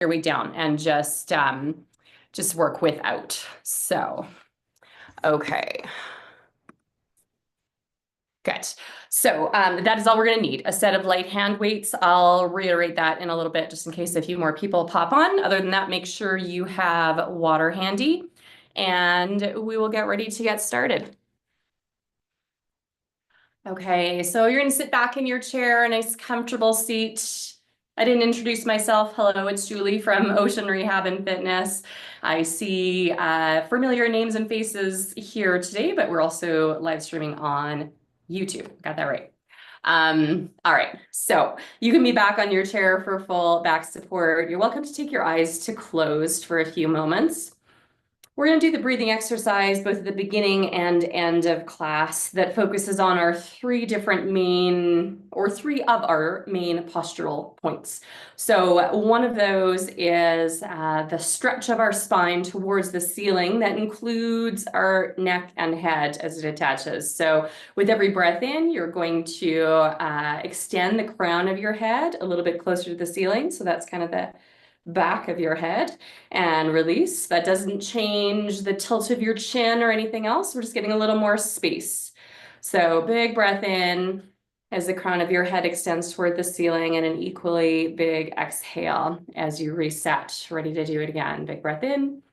your way down and just work without. So, okay. Good. So that is all we're going to need. A set of light hand weights. I'll reiterate that in a little bit just in case a few more people pop on. Other than that, make sure you have water handy and we will get ready to get started. Okay, so you're going to sit back in your chair, a nice comfortable seat. I didn't introduce myself. Hello, it's Julie from Ocean Rehab and Fitness. I see familiar names and faces here today, but we're also live streaming on YouTube. Got that right. All right, so you can be back on your chair for full back support. You're welcome to take your eyes to closed for a few moments. We're going to do the breathing exercise both at the beginning and end of class that focuses on our three of our main postural points. So one of those is the stretch of our spine towards the ceiling that includes our neck and head as it attaches. So with every breath in, you're going to extend the crown of your head a little bit closer to the ceiling. So that's kind of the back of your head, and release. That doesn't change the tilt of your chin or anything else. We're just getting a little more space. So big breath in as the crown of your head extends toward the ceiling, and an equally big exhale as you reset, ready to do it again. Big breath in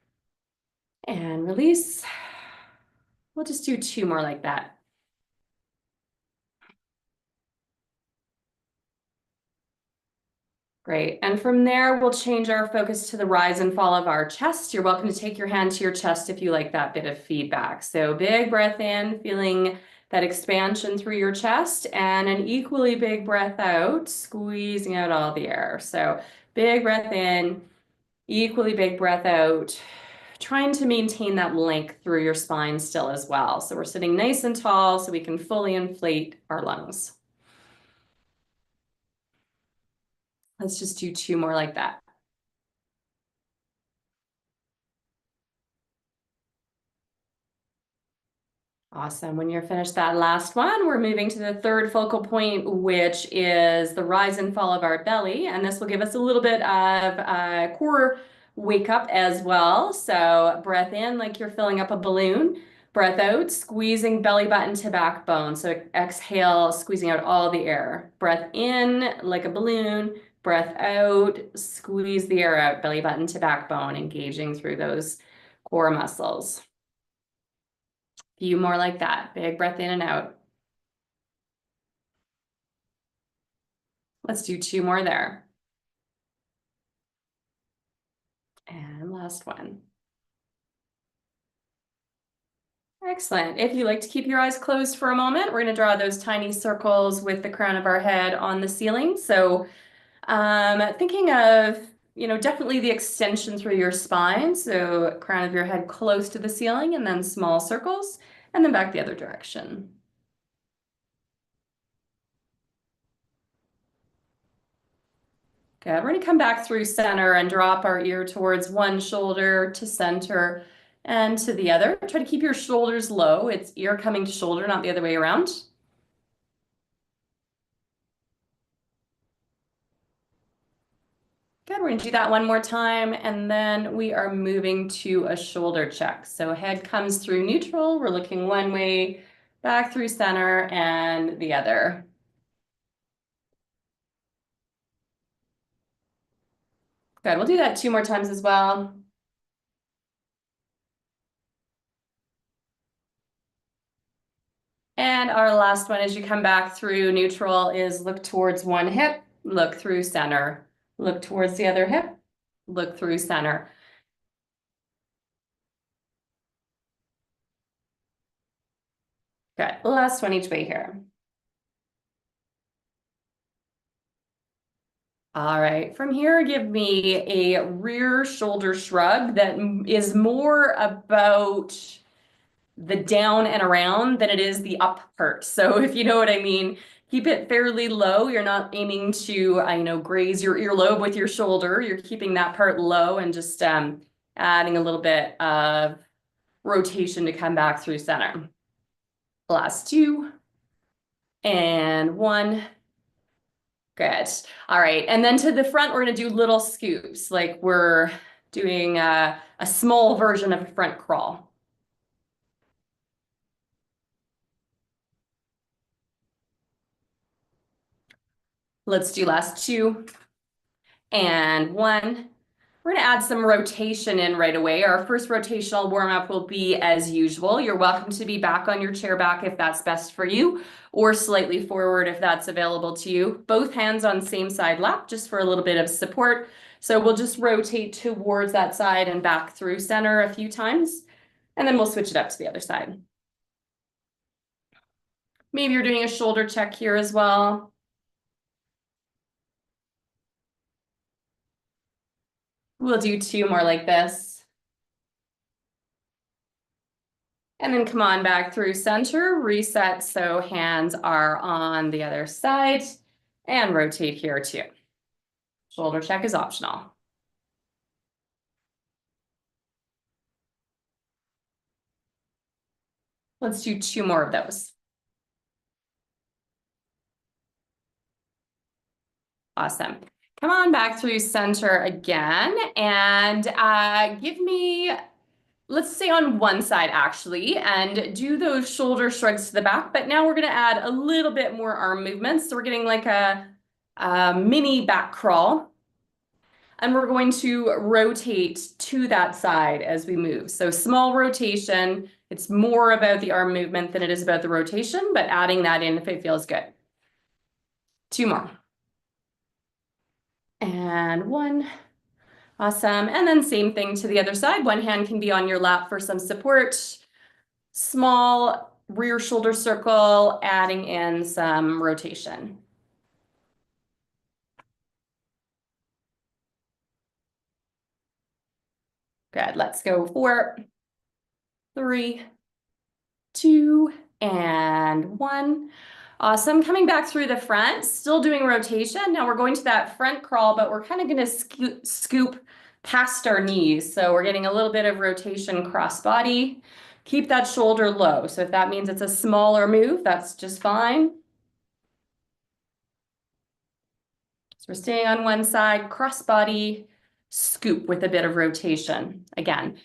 and release. We'll just do two more like that. Great. And from there, we'll change our focus to the rise and fall of our chest. You're welcome to take your hand to your chest if you like that bit of feedback. So big breath in, feeling that expansion through your chest, and an equally big breath out, squeezing out all the air. So big breath in, equally big breath out, trying to maintain that length through your spine still as well. So we're sitting nice and tall so we can fully inflate our lungs. Let's just do two more like that. Awesome. When you're finished that last one, we're moving to the third focal point, which is the rise and fall of our belly. And this will give us a little bit of core wake up as well. So breath in like you're filling up a balloon. Breath out, squeezing belly button to backbone. So exhale, squeezing out all the air. Breath in like a balloon. Breath out, squeeze the air out, belly button to backbone, engaging through those core muscles. Few more like that. Big breath in and out. Let's do two more there. And last one. Excellent. If you like to keep your eyes closed for a moment, we're going to draw those tiny circles with the crown of our head on the ceiling. So thinking of, definitely the extension through your spine. So crown of your head close to the ceiling, and then small circles, and then back the other direction. Good. We're going to come back through center and drop our ear towards one shoulder to center and to the other. Try to keep your shoulders low. It's ear coming to shoulder, not the other way around. Good. We're going to do that one more time, and then we are moving to a shoulder check. So head comes through neutral. We're looking one way, back through center and the other. Good. We'll do that two more times as well. And our last one as you come back through neutral is look towards one hip, look through center, look towards the other hip, look through center. Good. Last one each way here. All right, from here, give me a rear shoulder shrug that is more about the down and around than it is the up part. So if you know what I mean, keep it fairly low. You're not aiming to, graze your earlobe with your shoulder. You're keeping that part low and just adding a little bit of rotation to come back through center. Last two. And one. Good. All right. And then to the front, we're going to do little scoops, like we're doing a small version of a front crawl. Let's do last two and one. We're going to add some rotation in right away. Our first rotational warm up will be as usual. You're welcome to be back on your chair back if that's best for you, or slightly forward if that's available to you. Both hands on same side lap, just for a little bit of support. So we'll just rotate towards that side and back through center a few times, and then we'll switch it up to the other side. Maybe you're doing a shoulder check here as well. We'll do two more like this. And then come on back through center, reset so hands are on the other side, and rotate here too. Shoulder check is optional. Let's do two more of those. Awesome. Come on back through center again and give me, let's say on one side actually, and do those shoulder shrugs to the back. But now we're going to add a little bit more arm movements. So we're getting like a mini back crawl. And we're going to rotate to that side as we move. So small rotation. It's more about the arm movement than it is about the rotation, but adding that in if it feels good. Two more. And one. Awesome. And then same thing to the other side. One hand can be on your lap for some support. Small rear shoulder circle, adding in some rotation. Good. Let's go 4, 3, 2, and 1. Awesome. Coming back through the front, still doing rotation. Now we're going to that front crawl, but we're kind of going to scoop past our knees. So we're getting a little bit of rotation cross body. Keep that shoulder low. So if that means it's a smaller move, that's just fine. So we're staying on one side, cross body, scoop with a bit of rotation. Again,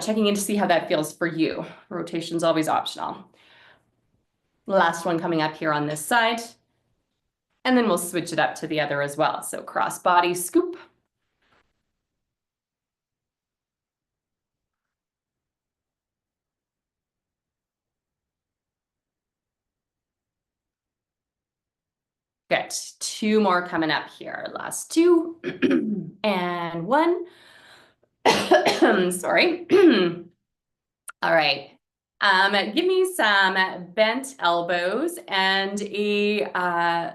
checking in to see how that feels for you. Rotation's always optional. Last one coming up here on this side. And then we'll switch it up to the other as well. So cross body scoop. Good. Two more coming up here. Last two. And one. Sorry. All right. Give me some bent elbows and a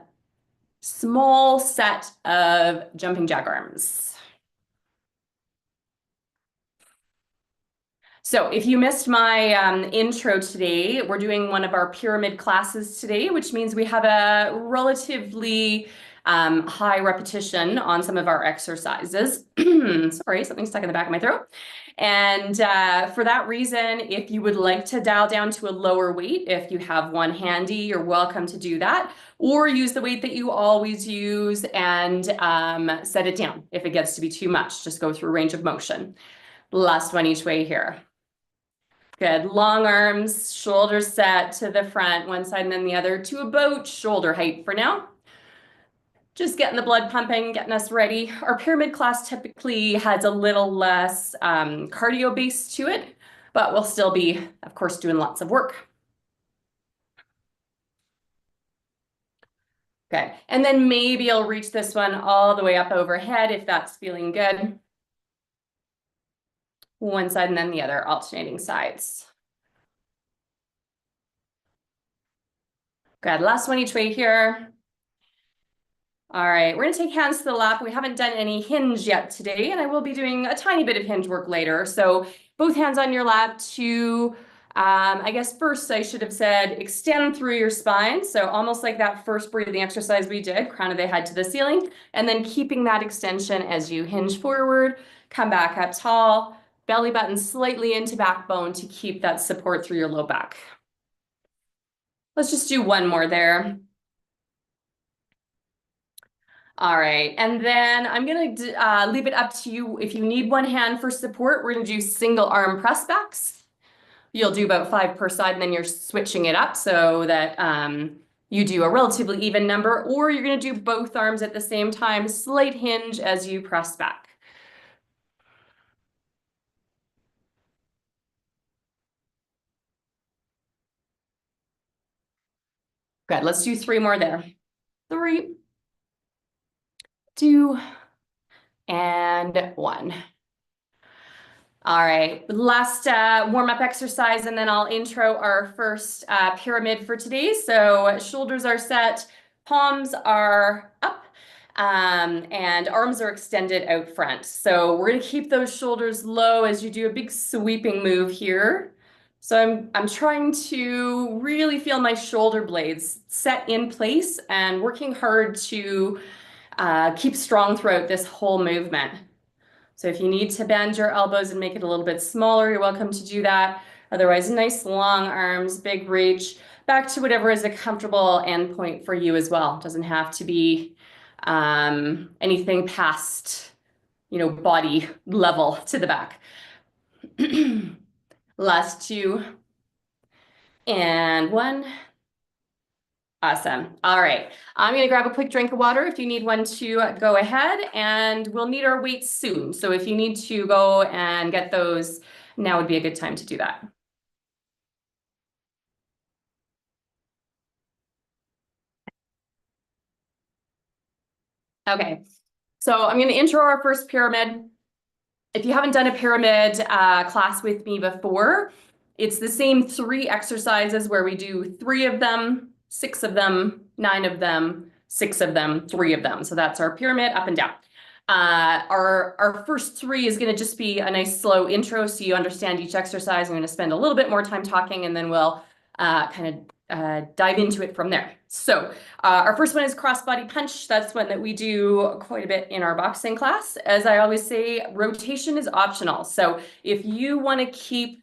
small set of jumping jack arms. So if you missed my intro today, we're doing one of our pyramid classes today, which means we have a relatively high repetition on some of our exercises. Sorry, something stuck in the back of my throat. And for that reason, if you would like to dial down to a lower weight, if you have one handy, you're welcome to do that, or use the weight that you always use and set it down. If it gets to be too much, just go through range of motion. Last one each way here. Good. Long arms, shoulders set to the front, one side and then the other to about shoulder height for now. Just getting the blood pumping, getting us ready. Our pyramid class typically has a little less cardio base to it, but we'll still be, of course, doing lots of work. Okay, and then maybe I'll reach this one all the way up overhead if that's feeling good. One side and then the other, alternating sides. Good, last one each way here. All right, we're gonna take hands to the lap. We haven't done any hinge yet today, and I will be doing a tiny bit of hinge work later. So both hands on your lap to, I guess first I should have said, extend through your spine. So almost like that first breathing exercise we did, crown of the head to the ceiling, and then keeping that extension as you hinge forward, come back up tall, belly button slightly into backbone to keep that support through your low back. Let's just do one more there. All right, and then I'm gonna leave it up to you. If you need one hand for support, we're gonna do single arm press backs. You'll do about 5 per side, and then you're switching it up so that you do a relatively even number, or you're gonna do both arms at the same time, slight hinge as you press back. Good, let's do 3 more there. 3, 2, and 1. All right, last warm-up exercise, and then I'll intro our first pyramid for today. So shoulders are set, palms are up, and arms are extended out front. So we're gonna keep those shoulders low as you do a big sweeping move here. So I'm trying to really feel my shoulder blades set in place and working hard to keep strong throughout this whole movement. So if you need to bend your elbows and make it a little bit smaller, you're welcome to do that. Otherwise, nice long arms, big reach, back to whatever is a comfortable endpoint for you as well. Doesn't have to be anything past, body level to the back. Last 2 and 1. Awesome. All right. I'm going to grab a quick drink of water if you need one to go ahead, and we'll need our weights soon. So if you need to go and get those, now would be a good time to do that. Okay. So I'm going to intro our first pyramid. If you haven't done a pyramid class with me before, it's the same 3 exercises where we do 3 of them, 6 of them, 9 of them, 6 of them, 3 of them. So that's our pyramid up and down. Our first 3 is going to just be a nice slow intro so you understand each exercise. I'm going to spend a little bit more time talking, and then we'll kind of dive into it from there. So our first one is crossbody punch. That's one that we do quite a bit in our boxing class. As I always say, rotation is optional. So if you want to keep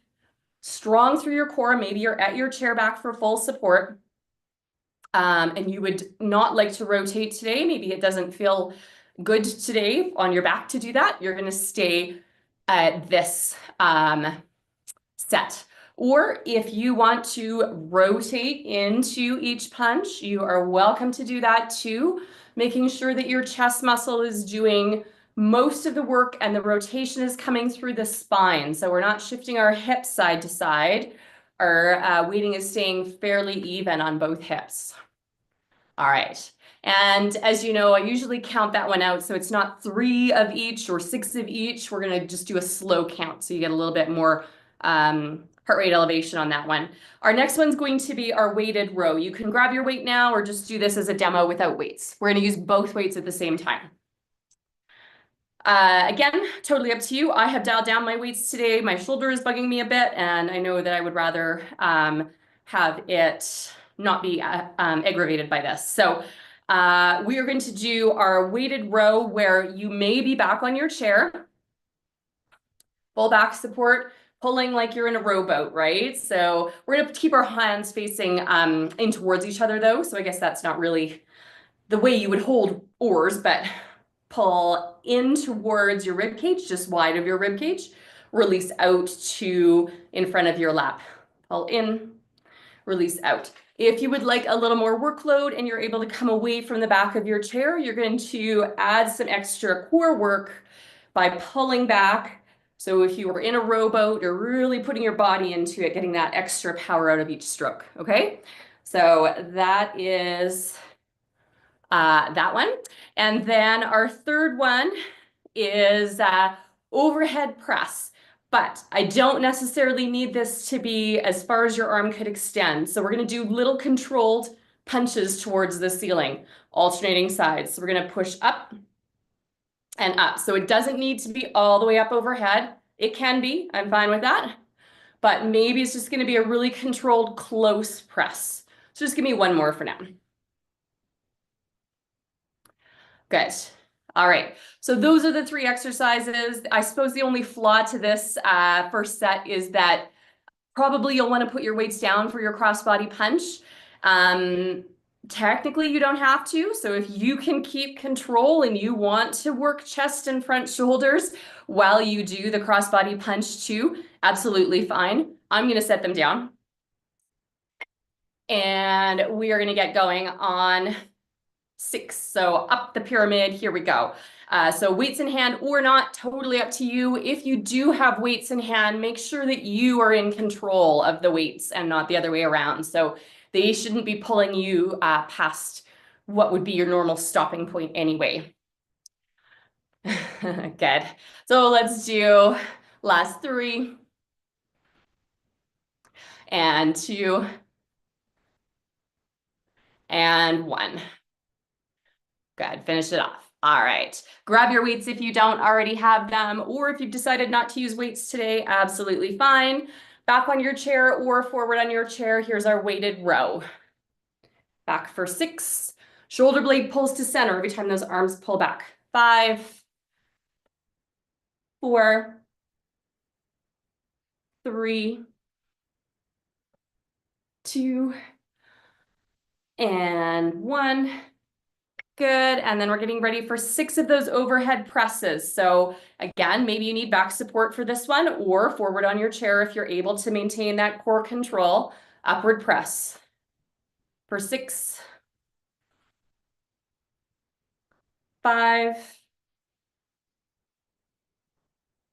strong through your core, maybe you're at your chair back for full support, and you would not like to rotate today, maybe it doesn't feel good today on your back to do that, you're going to stay at this set. Or if you want to rotate into each punch, you are welcome to do that too, making sure that your chest muscle is doing most of the work and the rotation is coming through the spine. So we're not shifting our hips side to side. Our weighting is staying fairly even on both hips. All right. And as you know, I usually count that one out. So it's not 3 of each or 6 of each. We're going to just do a slow count. So you get a little bit more heart rate elevation on that one. Our next one's going to be our weighted row. You can grab your weight now or just do this as a demo without weights. We're going to use both weights at the same time. Again, totally up to you. I have dialed down my weights today. My shoulder is bugging me a bit, and I know that I would rather have it not be aggravated by this. So we are going to do our weighted row where you may be back on your chair, full back support, pulling like you're in a rowboat, right? So we're going to keep our hands facing in towards each other though. So I guess that's not really the way you would hold oars, but pull in towards your rib cage, just wide of your rib cage. Release out to in front of your lap. Pull in, release out. If you would like a little more workload and you're able to come away from the back of your chair, you're going to add some extra core work by pulling back. So if you were in a rowboat, you're really putting your body into it, getting that extra power out of each stroke, okay? So that is that one. And then our third one is overhead press. But I don't necessarily need this to be as far as your arm could extend. So we're going to do little controlled punches towards the ceiling, alternating sides. So we're going to push up and up. So it doesn't need to be all the way up overhead. It can be. I'm fine with that. But maybe it's just going to be a really controlled close press. So just give me one more for now. Good. All right. So those are the 3 exercises. I suppose the only flaw to this first set is that probably you'll want to put your weights down for your crossbody punch. Technically, you don't have to. So if you can keep control and you want to work chest and front shoulders while you do the crossbody punch too, absolutely fine. I'm going to set them down. And we are going to get going on 6. So up the pyramid, here we go. So weights in hand or not, totally up to you. If you do have weights in hand, make sure that you are in control of the weights and not the other way around. So they shouldn't be pulling you past what would be your normal stopping point anyway. Good. So let's do last 3 and 2 and 1. Good, finish it off. All right, grab your weights if you don't already have them, or if you've decided not to use weights today, absolutely fine. Back on your chair or forward on your chair, here's our weighted row. Back for 6. Shoulder blade pulls to center every time those arms pull back. 5, 4, 3, 2, and 1. Good. And then we're getting ready for 6 of those overhead presses. So again, maybe you need back support for this one or forward on your chair if you're able to maintain that core control. Upward press for 6, 5,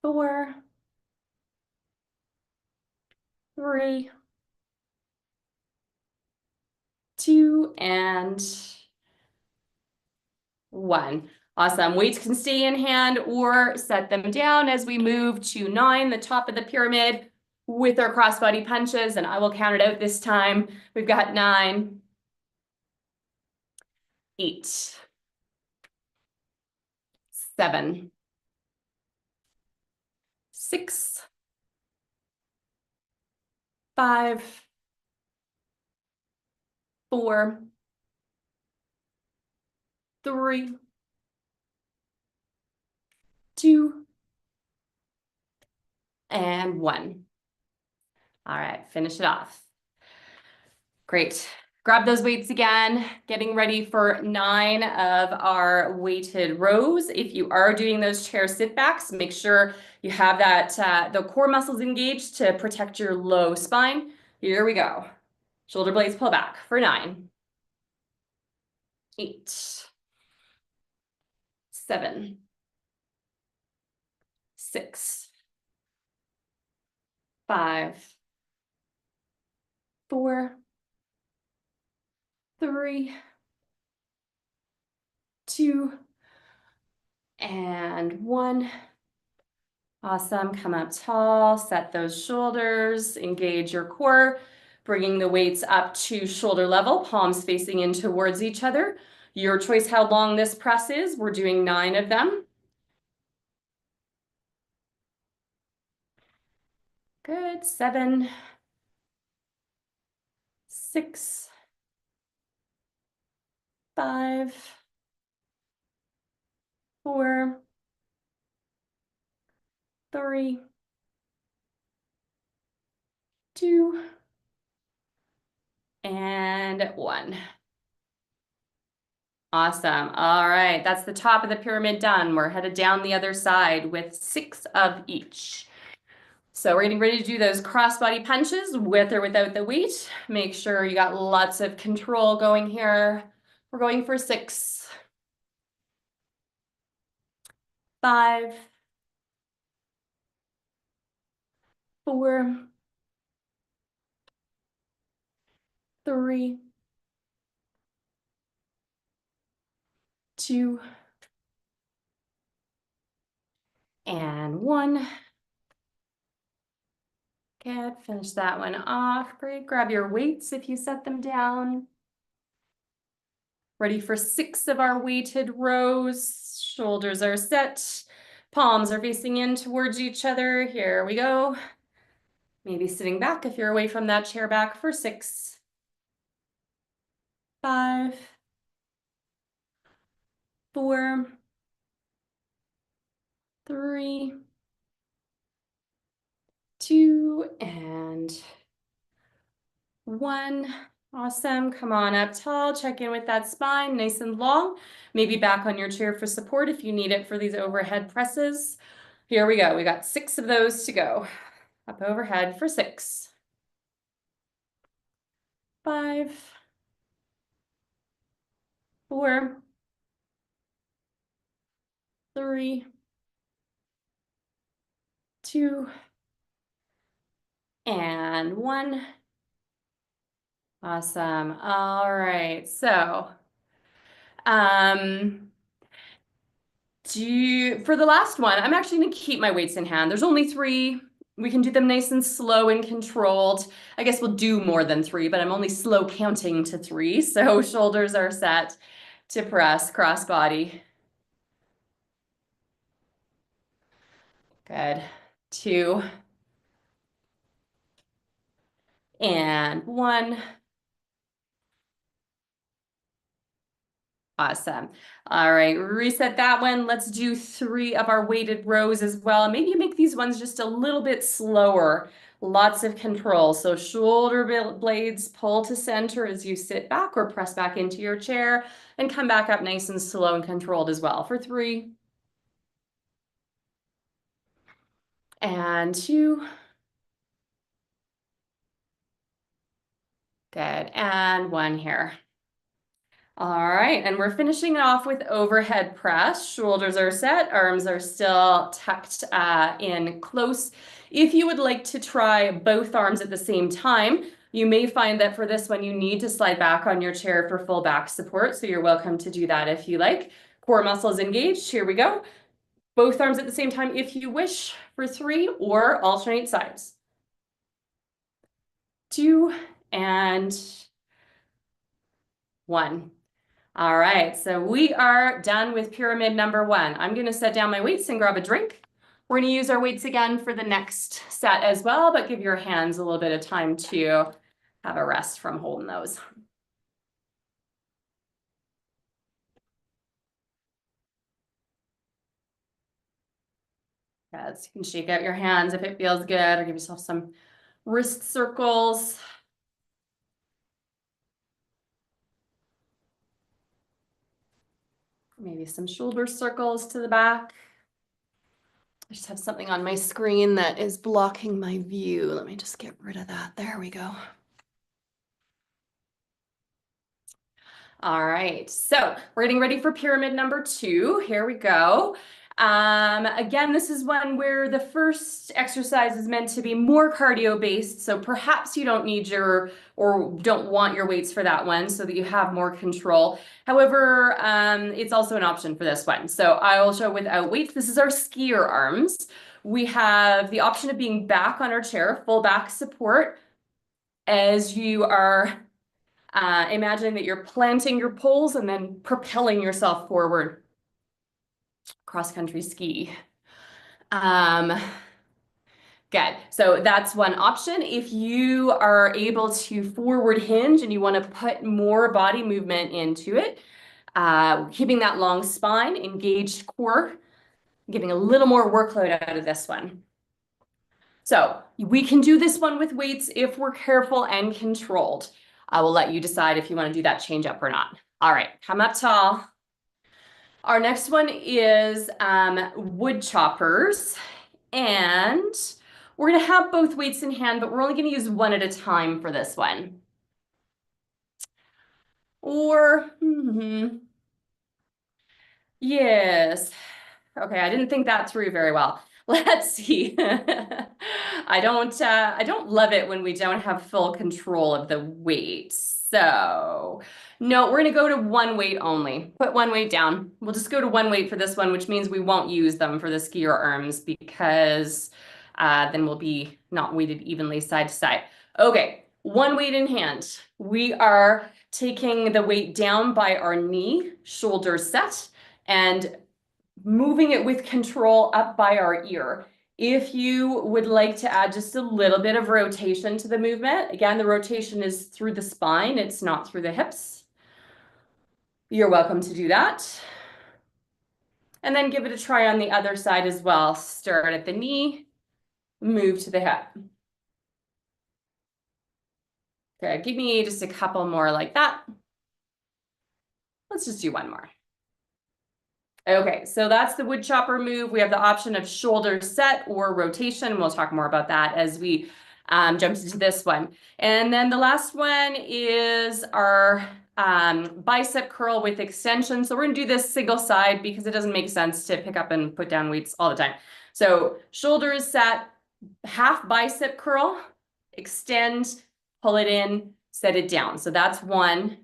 4, 3, 2, and 1. Awesome. Weights can stay in hand or set them down as we move to 9, the top of the pyramid with our crossbody punches. And I will count it out this time. We've got 9, 8, 7, 6, 5, 4, 3, 2, and 1. All right, finish it off. Great. Grab those weights again, getting ready for 9 of our weighted rows. If you are doing those chair sit backs, make sure you have that the core muscles engaged to protect your low spine. Here we go. Shoulder blades pull back for 9, 8, 7, 6, 5, 4, 3, 2, and 1. Awesome. Come up tall, set those shoulders, engage your core, bringing the weights up to shoulder level, palms facing in towards each other. Your choice how long this press is. We're doing 9 of them. Good. 7, 6, 5, 4, 3, 2, and 1. Awesome. All right, that's the top of the pyramid done. We're headed down the other side with 6 of each. So we're getting ready to do those crossbody punches with or without the weight. Make sure you got lots of control going here. We're going for 6, 5, 4, 3, 2, and 1. Good. Finish that one off. Great. Grab your weights if you set them down. Ready for 6 of our weighted rows. Shoulders are set. Palms are facing in towards each other. Here we go. Maybe sitting back if you're away from that chair back for 6, 5, 4, 3, 2, and 1. Awesome. Come on up tall. Check in with that spine, nice and long. Maybe back on your chair for support if you need it for these overhead presses. Here we go. We got 6 of those to go. Up overhead for 6. 5, 4, 3, 2, and 1. Awesome. All right. So, um, for the last one, I'm actually going to keep my weights in hand. There's only 3. We can do them nice and slow and controlled. I guess we'll do more than 3, but I'm only slow counting to 3. So shoulders are set to press, cross body. Good. 2 and 1. Awesome. All right, reset that one. Let's do 3 of our weighted rows as well. Maybe you make these ones just a little bit slower. Lots of control. So shoulder blades pull to center as you sit back or press back into your chair and come back up nice and slow and controlled as well for 3 and 2. Good. And 1 here. All right, and we're finishing off with overhead press. Shoulders are set, arms are still tucked in close. If you would like to try both arms at the same time, you may find that for this one, you need to slide back on your chair for full back support. So you're welcome to do that if you like. Core muscles engaged, here we go. Both arms at the same time if you wish for 3 or alternate sides. 2 and 1. All right, so we are done with pyramid number 1. I'm going to set down my weights and grab a drink. We're going to use our weights again for the next set as well, but give your hands a little bit of time to have a rest from holding those. Yes, you can shake out your hands if it feels good, or give yourself some wrist circles. Maybe some shoulder circles to the back. I just have something on my screen that is blocking my view. Let me just get rid of that. There we go. All right, so we're getting ready for pyramid number 2. Here we go. Again, this is one where the first exercise is meant to be more cardio based. So perhaps you don't need or don't want your weights for that one so that you have more control. However, it's also an option for this one. So I will show without weights. This is our skier arms. We have the option of being back on our chair, full back support as you are imagining that you're planting your poles and then propelling yourself forward. Cross-country ski. Good. So that's one option. If you are able to forward hinge and you want to put more body movement into it, keeping that long spine, engaged core, getting a little more workload out of this one. So we can do this one with weights if we're careful and controlled. I will let you decide if you want to do that change up or not. All right, come up tall. Our next one is wood choppers. And we're going to have both weights in hand, but we're only going to use one at a time for this one. Or, yes. Okay, I didn't think that through very well. Let's see. I don't love it when we don't have full control of the weight. So, no, we're gonna go to one weight only. Put one weight down. We'll just go to one weight for this one, which means we won't use them for the skier arms because then we'll be not weighted evenly side to side. Okay, one weight in hand. We are taking the weight down by our knee, shoulders set, and moving it with control up by our ear. If you would like to add just a little bit of rotation to the movement, again, the rotation is through the spine, it's not through the hips. You're welcome to do that. And then give it a try on the other side as well. Start at the knee, move to the hip. Okay, give me just a couple more like that. Let's just do one more. Okay, so that's the wood chopper move. We have the option of shoulder set or rotation. We'll talk more about that as we jump into this one. And then the last one is our bicep curl with extension. So we're gonna do this single side because it doesn't make sense to pick up and put down weights all the time. So shoulders set, half bicep curl, extend, pull it in, set it down. So that's one.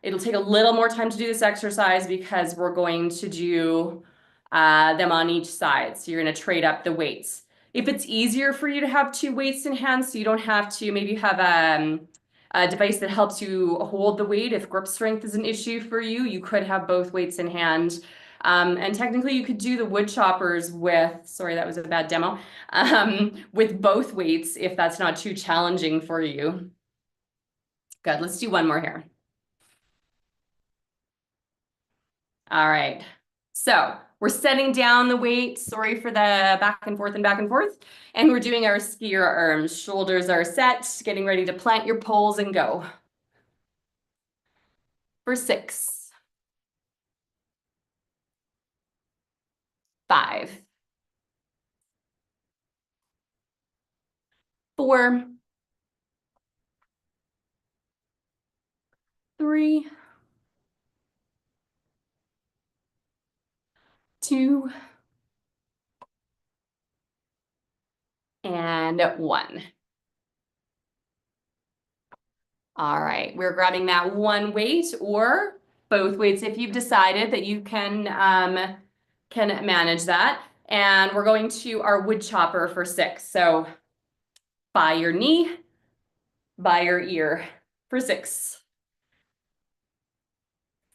It'll take a little more time to do this exercise because we're going to do them on each side. So you're going to trade up the weights. If it's easier for you to have two weights in hand, so you don't have to, maybe you have a device that helps you hold the weight. If grip strength is an issue for you, you could have both weights in hand. And technically you could do the wood choppers with, sorry, that was a bad demo, with both weights if that's not too challenging for you. Good, let's do one more here. All right. So we're setting down the weight. Sorry for the back and forth and back and forth. And we're doing our skier arms. Shoulders are set, getting ready to plant your poles and go. For 6, 5, 4, 3, 2, and 1. All right, we're grabbing that one weight or both weights if you've decided that you can manage that. And we're going to our wood chopper for 6. So by your knee, by your ear for 6.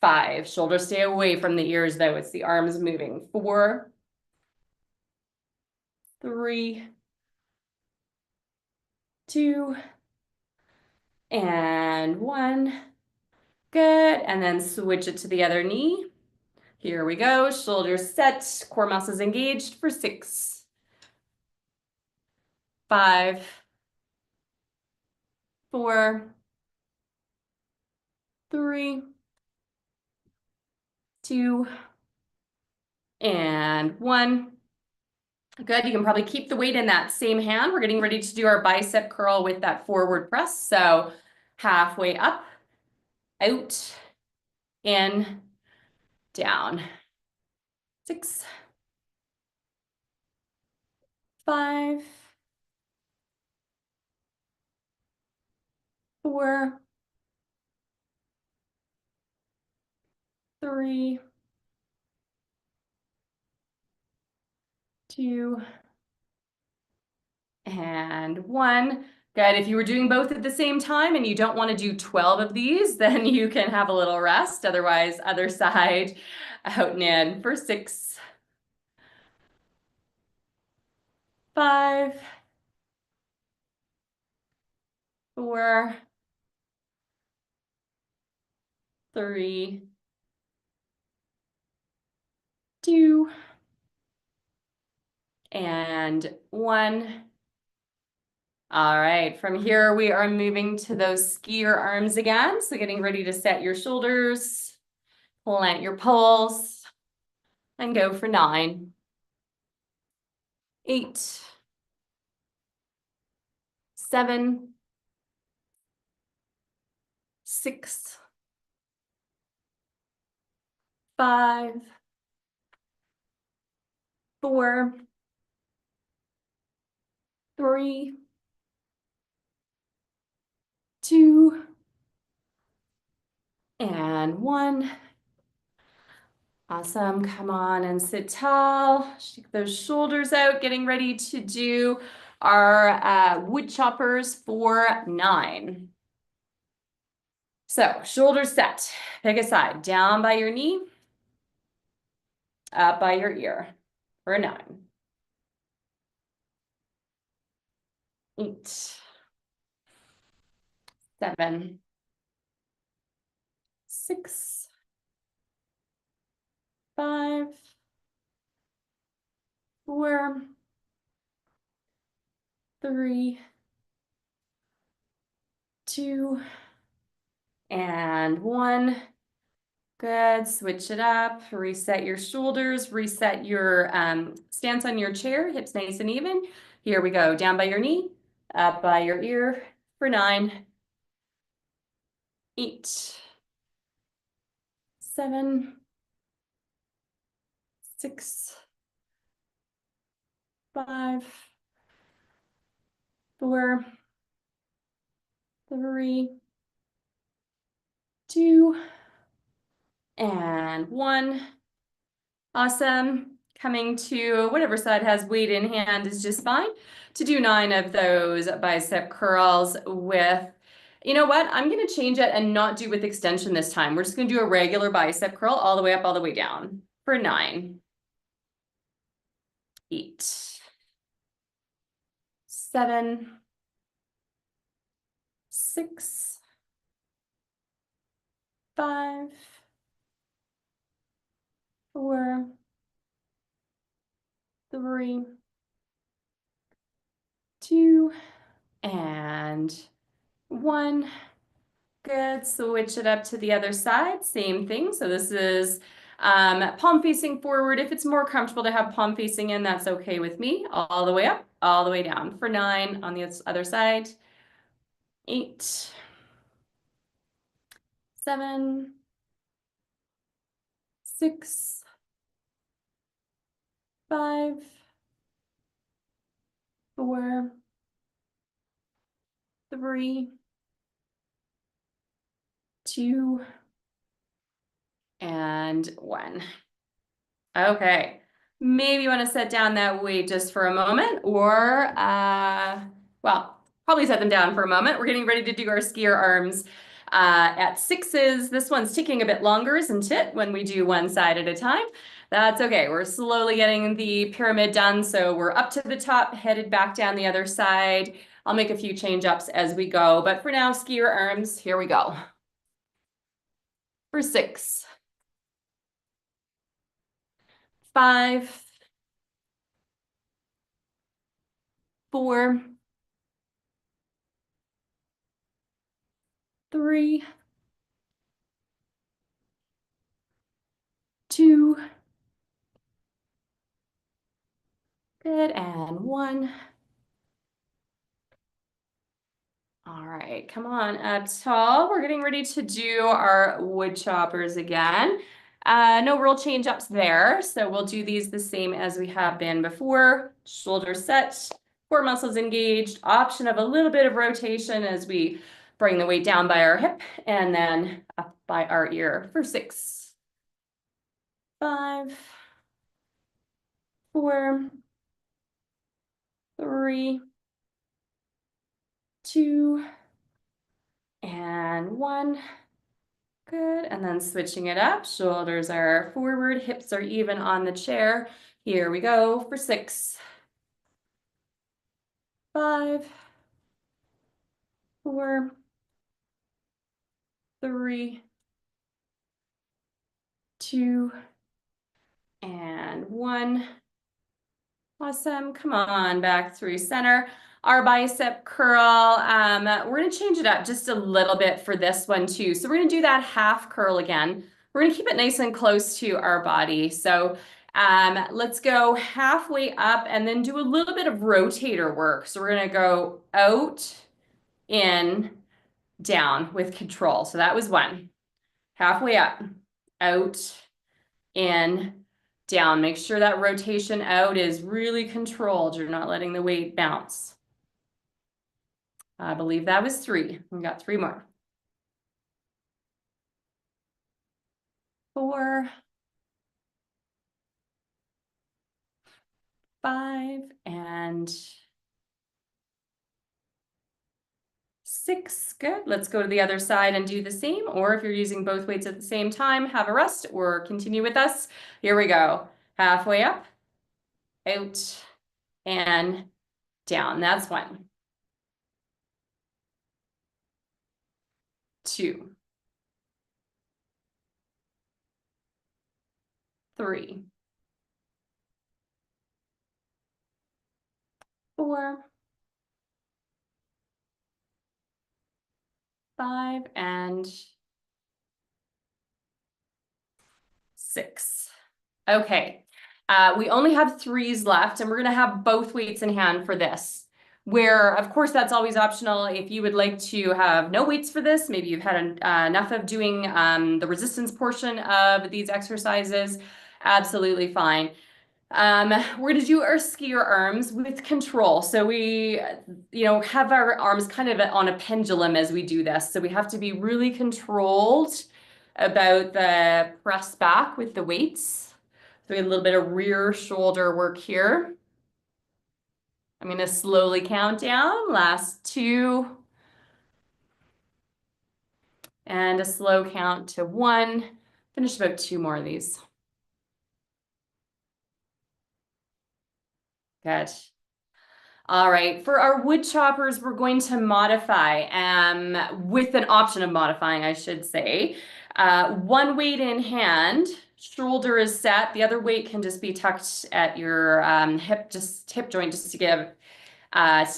5, shoulders stay away from the ears though, it's the arms moving. 4, 3, 2, and 1. Good, and then switch it to the other knee. Here we go, shoulders set, core muscles engaged for 6, 5, 4, 3, 2, and 1. Good, you can probably keep the weight in that same hand. We're getting ready to do our bicep curl with that forward press. So halfway up, out, in, down. 6, 5, 4, 3, 2, and 1. Good. If you were doing both at the same time and you don't want to do 12 of these, then you can have a little rest. Otherwise, other side, out and in for 6, 5, 4, 3, 2, and 1. All right, from here we are moving to those skier arms again. So getting ready to set your shoulders, plant your poles, and go for 9, 8, 7, 6, 5, 4, 3, 2, and 1. Awesome. Come on and sit tall. Shake those shoulders out. Getting ready to do our wood choppers for 9. So shoulders set. Pick a side. Down by your knee, up by your ear for 9, 8, 7, 6, 5, 4, 3, 2, and 1. Good, switch it up, reset your shoulders, reset your stance on your chair, hips nice and even. Here we go, down by your knee, up by your ear for 9, 8, 7, 6, 5, 4, 3, 2, and 1. Awesome. Coming to whatever side has weight in hand is just fine. To do 9 of those bicep curls with, you know what? I'm going to change it and not do with extension this time. We're just going to do a regular bicep curl all the way up, all the way down for 9, 8, 7, 6, 5, 4, 3, 2, and 1. Good, switch it up to the other side, same thing. So this is palm facing forward. If it's more comfortable to have palm facing in, that's okay with me. All the way up, all the way down for 9 on the other side. 8, 7, 6, 5, 4, 3, 2, and 1. Okay, maybe you want to set down that weight just for a moment, or, well, probably set them down for a moment. We're getting ready to do our skier arms at 6s. This one's taking a bit longer, isn't it, when we do one side at a time? That's okay. We're slowly getting the pyramid done, so we're up to the top, headed back down the other side. I'll make a few change ups as we go, but for now, skier arms, here we go. For 6, 5, 4, 3, 2, good, and 1. All right, come on up tall. We're getting ready to do our wood choppers again. No real change ups there, so we'll do these the same as we have been before. Shoulders set, core muscles engaged, option of a little bit of rotation as we bring the weight down by our hip and then up by our ear for 6, 5, 4, 3, 2, and 1. Good, and then switching it up, shoulders are forward, hips are even on the chair. Here we go for 6, 5, 4, 3, 2, and 1. Awesome, come on back through center. Our bicep curl, we're gonna change it up just a little bit for this one too. So we're gonna do that half curl again. We're gonna keep it nice and close to our body. So let's go halfway up and then do a little bit of rotator work. So we're gonna go out, in, down with control. So that was 1. Halfway up, out, in, down. Make sure that rotation out is really controlled. You're not letting the weight bounce. I believe that was 3. We got 3 more. 4, 5, and 6. Good. Let's go to the other side and do the same. Or if you're using both weights at the same time, have a rest or continue with us. Here we go. Halfway up, out, and down. That's 1, 2, 3, 4, 5 and 6. Okay, we only have threes left, and we're gonna have both weights in hand for this. Where, of course, that's always optional. If you would like to have no weights for this, maybe you've had enough of doing the resistance portion of these exercises, absolutely fine. We're gonna do our skier arms with control. So we, have our arms kind of on a pendulum as we do this. So we have to be really controlled about the press back with the weights. So we have a little bit of rear shoulder work here. I'm gonna slowly count down, last 2, and a slow count to 1. Finish about 2 more of these. Good. All right, for our wood choppers, we're going to modify with an option of modifying, I should say. One weight in hand, shoulder is set. The other weight can just be tucked at your hip joint, just to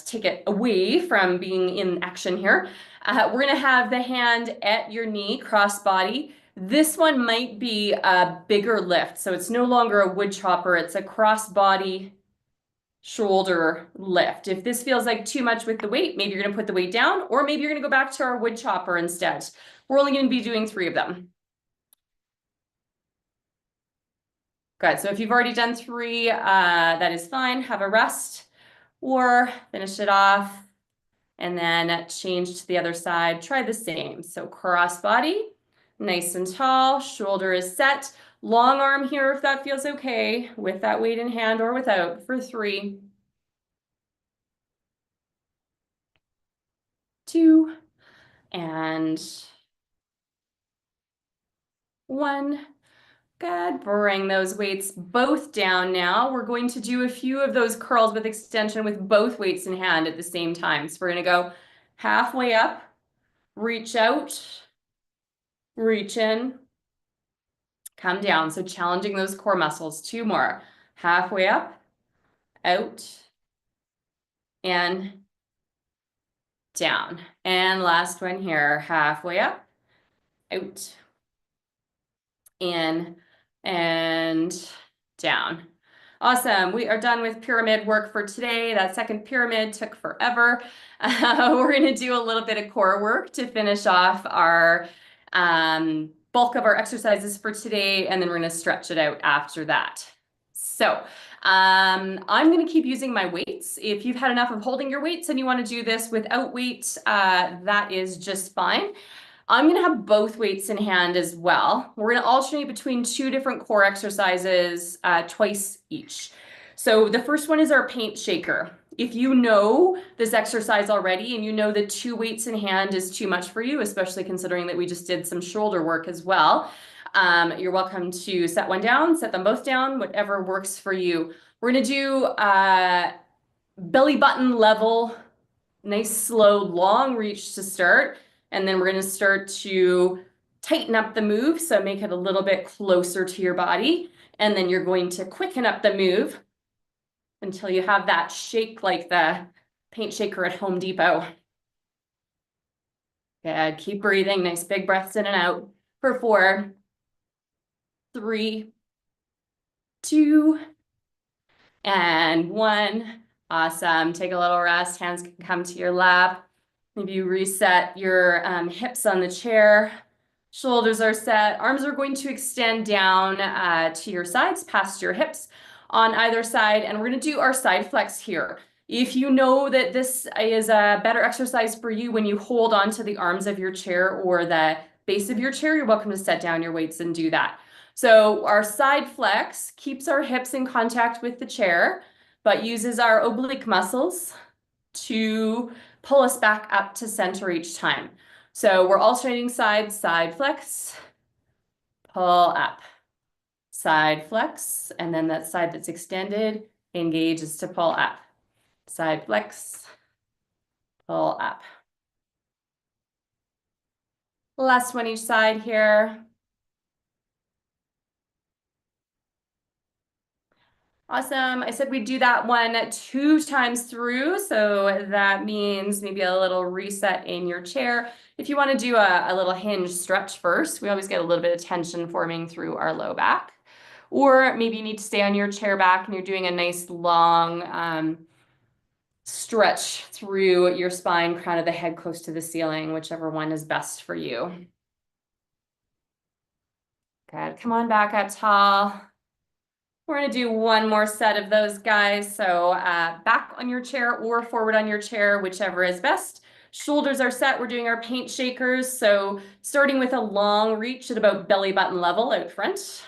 take it away from being in action here. We're gonna have the hand at your knee, cross body. This one might be a bigger lift, so it's no longer a wood chopper, it's a cross body shoulder lift. If this feels like too much with the weight, maybe you're gonna put the weight down, or maybe you're gonna go back to our wood chopper instead. We're only gonna be doing 3 of them. Good, so if you've already done 3, that is fine, have a rest, or finish it off, and then change to the other side, try the same. So cross body, nice and tall, shoulder is set, long arm here if that feels okay, with that weight in hand or without, for 3, 2, and 1. Good. Bring those weights both down now. We're going to do a few of those curls with extension with both weights in hand at the same time. So we're going to go halfway up, reach out, reach in, come down. So challenging those core muscles. 2 more. Halfway up, out, and down. And last one here. Halfway up, out, in, and down. Awesome. We are done with pyramid work for today. That second pyramid took forever. We're going to do a little bit of core work to finish off our bulk of our exercises for today, and then we're going to stretch it out after that. So I'm going to keep using my weights. If you've had enough of holding your weights and you want to do this without weights, that is just fine. I'm going to have both weights in hand as well. We're going to alternate between 2 different core exercises twice each. So the first one is our paint shaker. If you know this exercise already and you know that 2 weights in hand is too much for you, especially considering that we just did some shoulder work as well, you're welcome to set one down, set them both down, whatever works for you. We're going to do belly button level, nice, slow, long reach to start. And then we're going to start to tighten up the move. So make it a little bit closer to your body. And then you're going to quicken up the move until you have that shake like the paint shaker at Home Depot. Good. Keep breathing. Nice big breaths in and out for 4, 3, 2, and 1. Awesome. Take a little rest. Hands can come to your lap. Maybe you reset your hips on the chair. Shoulders are set. Arms are going to extend down to your sides, past your hips on either side. And we're going to do our side flex here. If you know that this is a better exercise for you when you hold onto the arms of your chair or the base of your chair, you're welcome to set down your weights and do that. So our side flex keeps our hips in contact with the chair, but uses our oblique muscles to pull us back up to center each time. So we're alternating sides, side flex, pull up, side flex, and then that side that's extended engages to pull up, side flex, pull up. Last one each side here. Awesome. I said we'd do that one 2 times through. So that means maybe a little reset in your chair. If you want to do a little hinge stretch first, we always get a little bit of tension forming through our low back. Or maybe you need to stay on your chair back and you're doing a nice long stretch through your spine, crown of the head close to the ceiling, whichever one is best for you. Good. Come on back up tall. We're going to do one more set of those guys. So back on your chair or forward on your chair, whichever is best. Shoulders are set. We're doing our paint shakers. So starting with a long reach at about belly button level out front.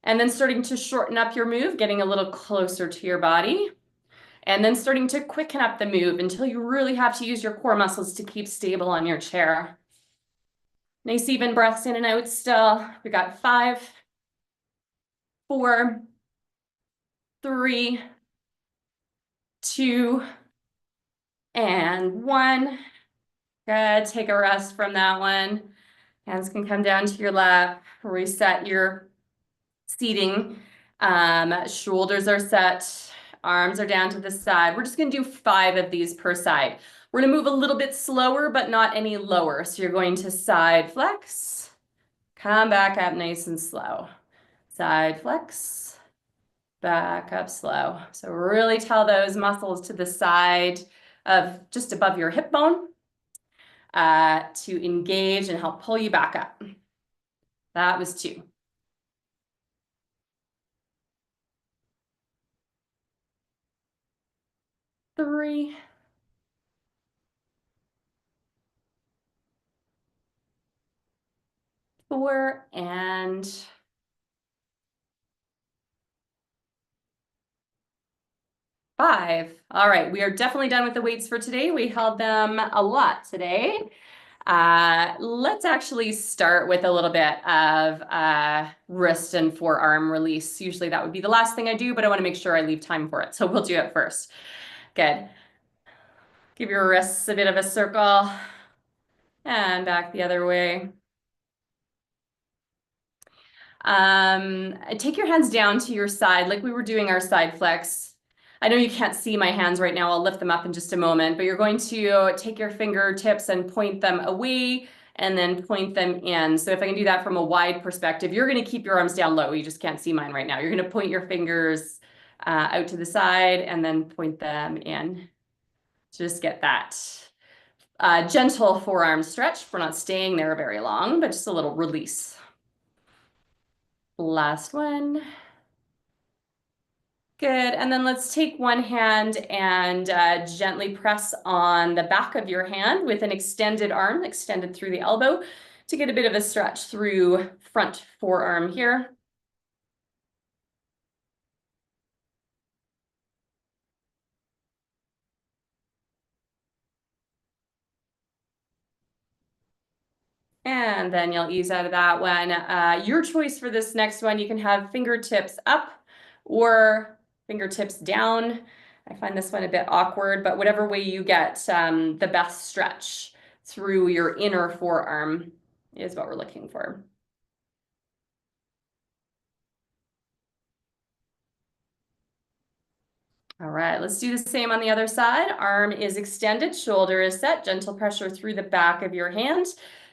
And then starting to shorten up your move, getting a little closer to your body. And then starting to quicken up the move until you really have to use your core muscles to keep stable on your chair. Nice even breaths in and out still. We got 5, 4, 3, 2, and 1. Good. Take a rest from that one. Hands can come down to your lap. Reset your seating. Shoulders are set. Arms are down to the side. We're just going to do 5 of these per side. We're going to move a little bit slower, but not any lower. So you're going to side flex. Come back up nice and slow. Side flex. Back up slow. So really tell those muscles to the side of just above your hip bone to engage and help pull you back up. That was 2. 3. 4, and 5. All right, we are definitely done with the weights for today. We held them a lot today. Let's actually start with a little bit of wrist and forearm release. Usually that would be the last thing I do, but I want to make sure I leave time for it. So we'll do it first. Good. Give your wrists a bit of a circle and back the other way. Take your hands down to your side like we were doing our side flex. I know you can't see my hands right now. I'll lift them up in just a moment, but you're going to take your fingertips and point them away and then point them in. So if I can do that from a wide perspective, you're going to keep your arms down low. You just can't see mine right now. You're going to point your fingers out to the side and then point them in. Just get that gentle forearm stretch. We're not staying there very long, but just a little release. Last one. Good. And then let's take one hand and gently press on the back of your hand with an extended arm, extended through the elbow to get a bit of a stretch through front forearm here. And then you'll ease out of that one. Your choice for this next one, you can have fingertips up or fingertips down. I find this one a bit awkward, but whatever way you get the best stretch through your inner forearm is what we're looking for. All right, let's do the same on the other side. Arm is extended, shoulder is set, gentle pressure through the back of your hand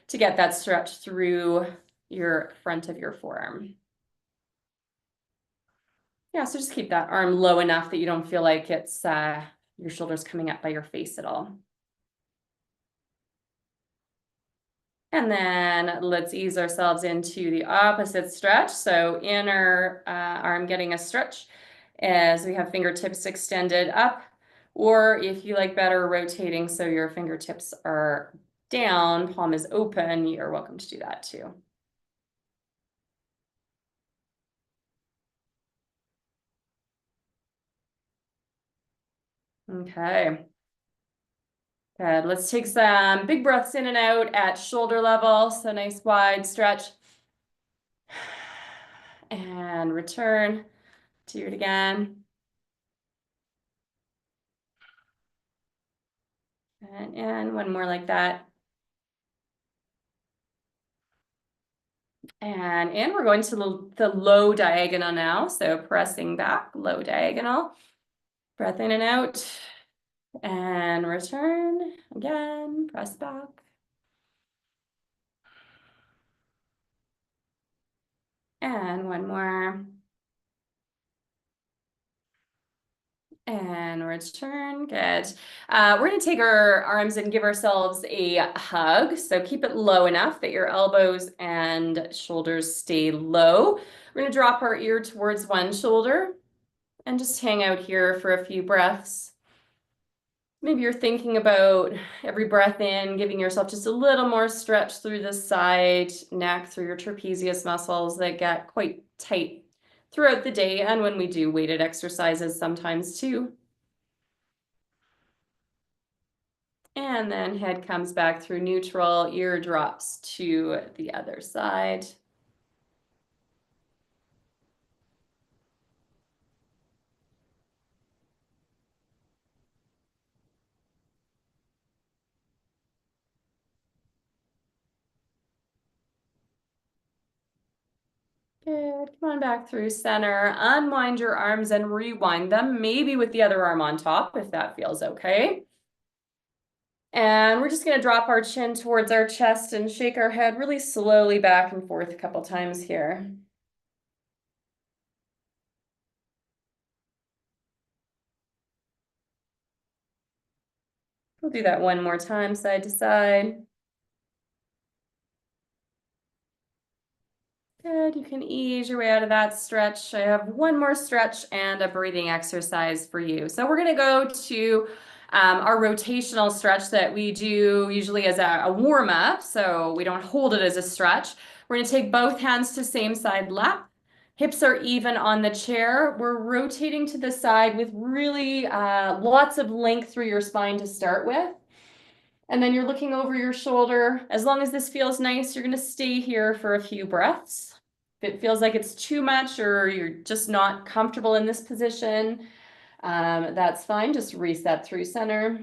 to get that stretch through your front of your forearm. Yeah, so just keep that arm low enough that you don't feel like it's your shoulders coming up by your face at all. And then let's ease ourselves into the opposite stretch. So inner arm getting a stretch as we have fingertips extended up, or if you like better, rotating so your fingertips are down, palm is open, you're welcome to do that too. Okay. Good. Let's take some big breaths in and out at shoulder level. So nice wide stretch. And return. Do it again. And one more like that. And in, we're going to the low diagonal now. So pressing back, low diagonal. Breath in and out. And return again, press back. And one more. And return, good. We're gonna take our arms and give ourselves a hug. So keep it low enough that your elbows and shoulders stay low. We're gonna drop our ear towards one shoulder and just hang out here for a few breaths. Maybe you're thinking about every breath in, giving yourself just a little more stretch through the side, neck, through your trapezius muscles that get quite tight throughout the day and when we do weighted exercises sometimes too. And then head comes back through neutral, ear drops to the other side. Good. Come on back through center. Unwind your arms and rewind them, maybe with the other arm on top, if that feels okay. And we're just going to drop our chin towards our chest and shake our head really slowly back and forth a couple times here. We'll do that one more time, side to side. Good, you can ease your way out of that stretch. I have one more stretch and a breathing exercise for you. So we're gonna go to our rotational stretch that we do usually as a warm-up, so we don't hold it as a stretch. We're gonna take both hands to same side lap. Hips are even on the chair. We're rotating to the side with really lots of length through your spine to start with. And then you're looking over your shoulder. As long as this feels nice, you're gonna stay here for a few breaths. If it feels like it's too much or you're just not comfortable in this position, that's fine. Just reset through center.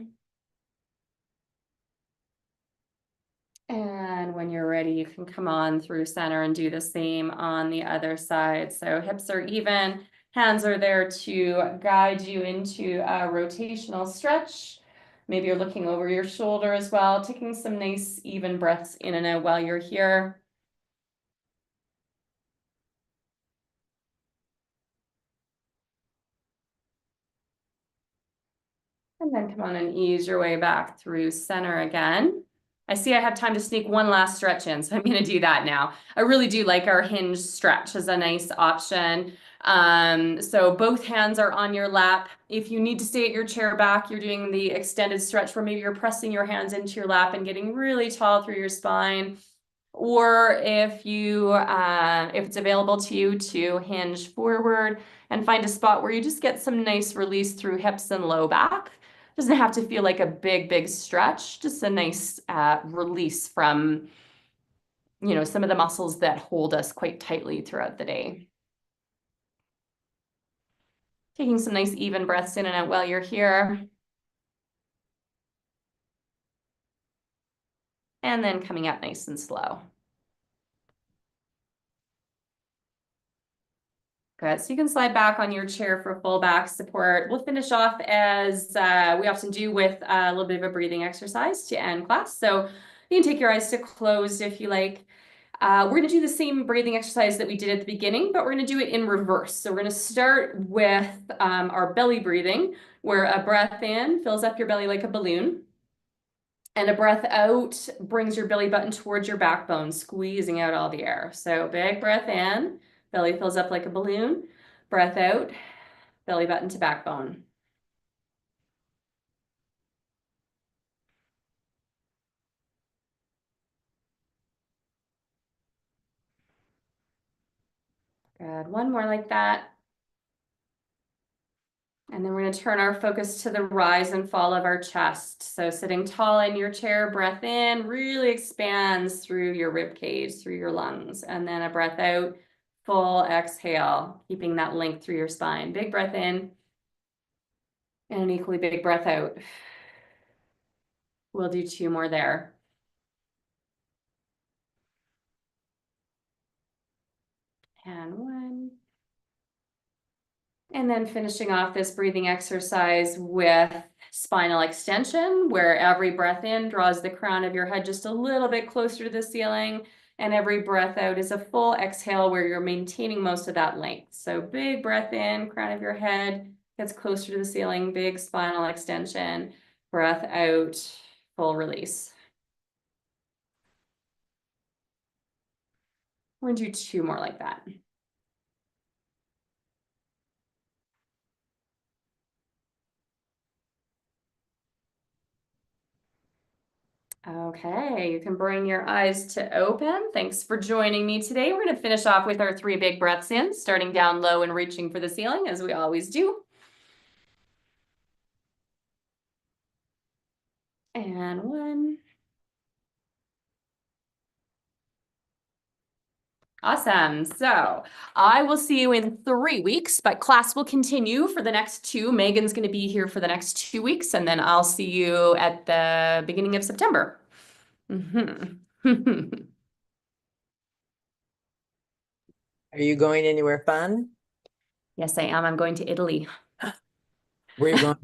And when you're ready, you can come on through center and do the same on the other side. So hips are even, hands are there to guide you into a rotational stretch. Maybe you're looking over your shoulder as well, taking some nice even breaths in and out while you're here. And then come on and ease your way back through center again. I see I have time to sneak one last stretch in, so I'm going to do that now. I really do like our hinge stretch as a nice option. So both hands are on your lap. If you need to stay at your chair back, you're doing the extended stretch where maybe you're pressing your hands into your lap and getting really tall through your spine. Or if it's available to you to hinge forward and find a spot where you just get some nice release through hips and low back. Doesn't have to feel like a big stretch, just a nice release from, some of the muscles that hold us quite tightly throughout the day. Taking some nice even breaths in and out while you're here. And then coming up nice and slow. Good. So you can slide back on your chair for full back support. We'll finish off as we often do with a little bit of a breathing exercise to end class. So you can take your eyes to closed if you like. We're going to do the same breathing exercise that we did at the beginning, but we're going to do it in reverse. So we're going to start with our belly breathing, where a breath in fills up your belly like a balloon. And a breath out brings your belly button towards your backbone, squeezing out all the air. So big breath in, belly fills up like a balloon. Breath out, belly button to backbone. Good. One more like that. And then we're going to turn our focus to the rise and fall of our chest. So sitting tall in your chair, breath in, really expands through your rib cage, through your lungs. And then a breath out, full exhale, keeping that length through your spine. Big breath in and an equally big breath out. We'll do two more there. And one. And then finishing off this breathing exercise with spinal extension, where every breath in draws the crown of your head just a little bit closer to the ceiling. And every breath out is a full exhale where you're maintaining most of that length. So big breath in, crown of your head gets closer to the ceiling, big spinal extension, breath out, full release. We're gonna do two more like that. Okay, you can bring your eyes to open. Thanks for joining me today. We're going to finish off with our 3 big breaths in, starting down low and reaching for the ceiling, as we always do. And one. Awesome. So I will see you in 3 weeks, but class will continue for the next 2. Megan's going to be here for the next 2 weeks, and then I'll see you at the beginning of September. Are you going anywhere fun? Yes, I am. I'm going to Italy. Where are you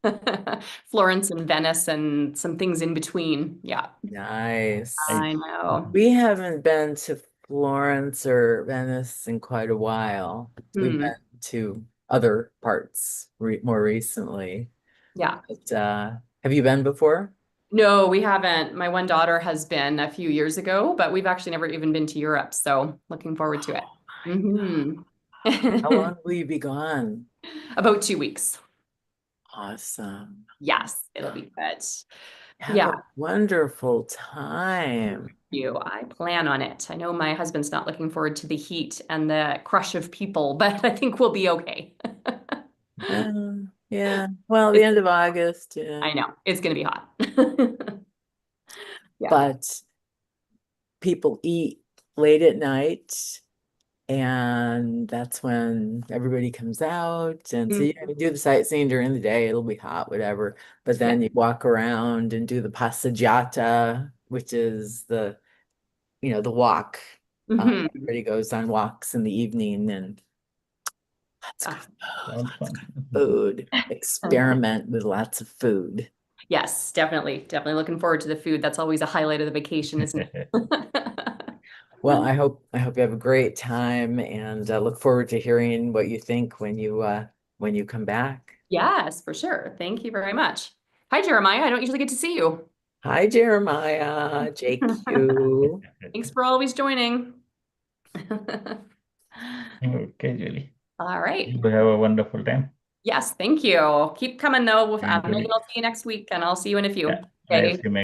going? Florence and Venice and some things in between. Yeah, Nice. I know. We haven't been to Florence or Venice in quite a while. We've been to other parts more recently. Yeah. But, have you been before? No, we haven't. My one daughter has been a few years ago, but we've actually never even been to Europe. So looking forward to it. How long will you be gone? About 2 weeks. Awesome. Yes, it'll be good. Have Yeah, a wonderful time. I plan on it. I know my husband's not looking forward to the heat and the crush of people, but I think we'll be okay. Yeah. Well, the end of August, I yeah. know it's going to be hot. Yeah. But people eat late at night, and that's when everybody comes out. And so you Mhm. do the sightseeing during the day, it'll be hot, whatever. But Yeah. then you walk around and do the passeggiata, which is the walk. Mhm. Everybody goes on walks in the evening, and lots of Ah. food, Sounds lots of fun. food. Experiment with lots of food. Yes, definitely. Definitely looking forward to the food. That's always a highlight of the vacation, isn't it? Well, I hope you have a great time, and look forward to hearing what you think when you come back. Yes, for sure. Thank you very much. Hi, Jeremiah. I don't usually get to see you. Hi, Jeremiah, JQ. Thanks for always joining. Okay, Julie. All right. You have a wonderful time. Yes, thank you. Keep coming though. And Megan, Julie. I'll see you next week and I'll see you in a few. Yeah, I'll Okay. see you.